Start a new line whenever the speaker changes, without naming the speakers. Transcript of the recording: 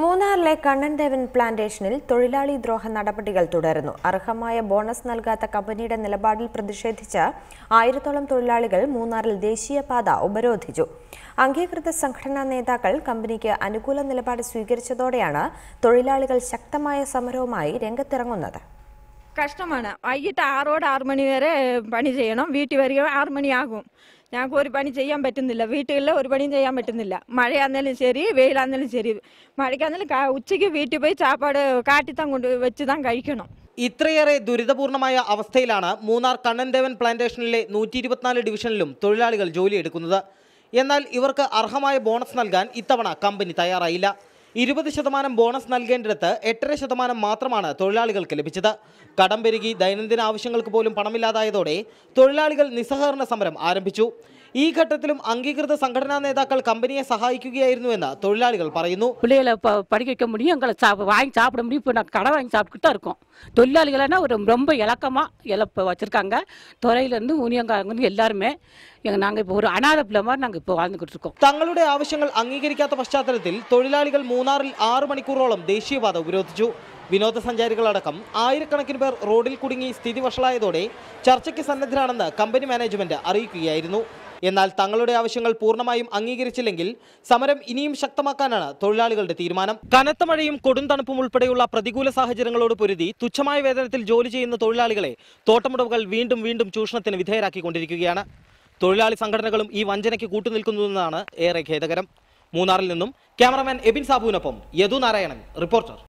മൂന്നാറിലെ കണ്ണൻദേവൻ പ്ലാന്റേഷനിൽ തൊഴിലാളി ദ്രോഹ നടപടികൾ തുടരുന്നു. അർഹമായ ബോണസ് നൽകാത്ത കമ്പനിയുടെ നിലപാടിൽ പ്രതിഷേധിച്ച് 1000-ഓളം തൊഴിലാളികൾ മൂന്നാറിൽ ദേശീയപാത ഉപരോധിച്ചു. അംഗീകൃത സംഘടനാ നേതാക്കൾ കമ്പനിക്ക് അനുകൂല നിലപാട് സ്വീകരിച്ചതോടെയാണ് തൊഴിലാളികൾ ശക്തമായ സമരവുമായി രംഗത്തിറങ്ങുന്നത്.
കഷ്ടമാണ്. വൈകിട്ട് 6 മണി വരെ പണി ചെയ്യണം. വീട്ടിൽ വരിക 6 മണിയാകും. ഞങ്ങൾക്ക് ഒരു പണി ചെയ്യാൻ പറ്റുന്നില്ല. വീട്ടിൽ ഒരു പണിയും ചെയ്യാൻ പറ്റുന്നില്ല. മഴയാണെങ്കിലും ശരി, വെയിലാണെങ്കിലും ശരി. മഴയ്ക്കാണെങ്കിലും ഉച്ചയ്ക്ക് വീട്ടിൽ പോയി ചാപ്പാട് കാട്ടിത്താൻ കൊണ്ട് വെച്ച് താൻ കഴിക്കണം.
ഇത്രയേറെ ദുരിതപൂർണമായ അവസ്ഥയിലാണ് മൂന്നാർ കണ്ണൻദേവൻ പ്ലാന്റേഷനിലെ 124 ഡിവിഷനിലും തൊഴിലാളികൾ ജോലിയെടുക്കുന്നത്. എന്നാൽ ഇവർക്ക് അർഹമായ ബോണസ് നൽകാൻ ഇത്തവണ കമ്പനി തയ്യാറായില്ല. 20% ബോണസ് നൽകേണ്ടിടത്ത് 8.5% മാത്രമാണ് തൊഴിലാളികൾക്ക് ലഭിച്ചത്. കടം പെരുകി ദൈനംദിന ആവശ്യങ്ങൾക്ക് പോലും പണമില്ലാതായതോടെ തൊഴിലാളികൾ നിസ്സഹകരണ സമരം ആരംഭിച്ചു. ഈ ഘട്ടത്തിലും അംഗീകൃത സംഘടനാ നേതാക്കൾ കമ്പനിയെ സഹായിക്കുകയായിരുന്നുവെന്ന് തൊഴിലാളികൾ പറയുന്നു.
பிள்ளைகளை படிக்க வைக்க முடியும், எங்களை வாங்கி சாப்பிட முடியும். இப்போ நான் கடை வாங்கி சாப்பிட்டு தான் இருக்கோம். தொழிலாளிகள்னா ரொம்ப இலப்ப வச்சுருக்காங்க. துறையிலேருந்து ஊனியங்காரங்க எல்லாருமே நாங்கள் இப்போ ஒரு அனாதை பிள்ளை மாதிரி நாங்கள் இப்போ வாழ்ந்துக்கிட்டு இருக்கோம்.
തങ്ങളുടെ ആവശ്യങ്ങൾ അംഗീകരിക്കാത്ത പശ്ചാത്തലത്തിൽ തൊഴിലാളികൾ മൂന്നാറിൽ 6 മണിക്കൂറോളം ദേശീയപാത ഉപരോധിച്ചു. വിനോദസഞ്ചാരികളടക്കം ആയിരക്കണക്കിന് പേർ റോഡിൽ കുടുങ്ങി സ്ഥിതി വഷളായതോടെ ചർച്ചയ്ക്ക് സന്നദ്ധരാണെന്ന് കമ്പനി മാനേജ്മെന്റ് അറിയിക്കുകയായിരുന്നു. എന്നാൽ തങ്ങളുടെ ആവശ്യങ്ങൾ പൂർണ്ണമായും അംഗീകരിച്ചില്ലെങ്കിൽ സമരം ഇനിയും ശക്തമാക്കാനാണ് തൊഴിലാളികളുടെ തീരുമാനം. കനത്ത മഴയും കൊടും തണുപ്പും ഉൾപ്പെടെയുള്ള പ്രതികൂല സാഹചര്യങ്ങളോട് പൊരുതി തുച്ഛമായ വേതനത്തിൽ ജോലി ചെയ്യുന്ന തൊഴിലാളികളെ തോട്ടമുടമകൾ വീണ്ടും ചൂഷണത്തിന് വിധേയരാക്കിക്കൊണ്ടിരിക്കുകയാണ്. തൊഴിലാളി സംഘടനകളും ഈ വഞ്ചനയ്ക്ക് കൂട്ടുനിൽക്കുന്നതെന്നാണ് ഏറെ ഖേദകരം. മൂന്നാറിൽ നിന്നും ക്യാമറമാൻ എബിൻ സാബുവിനൊപ്പം യദു നാരായണൻ, റിപ്പോർട്ടർ.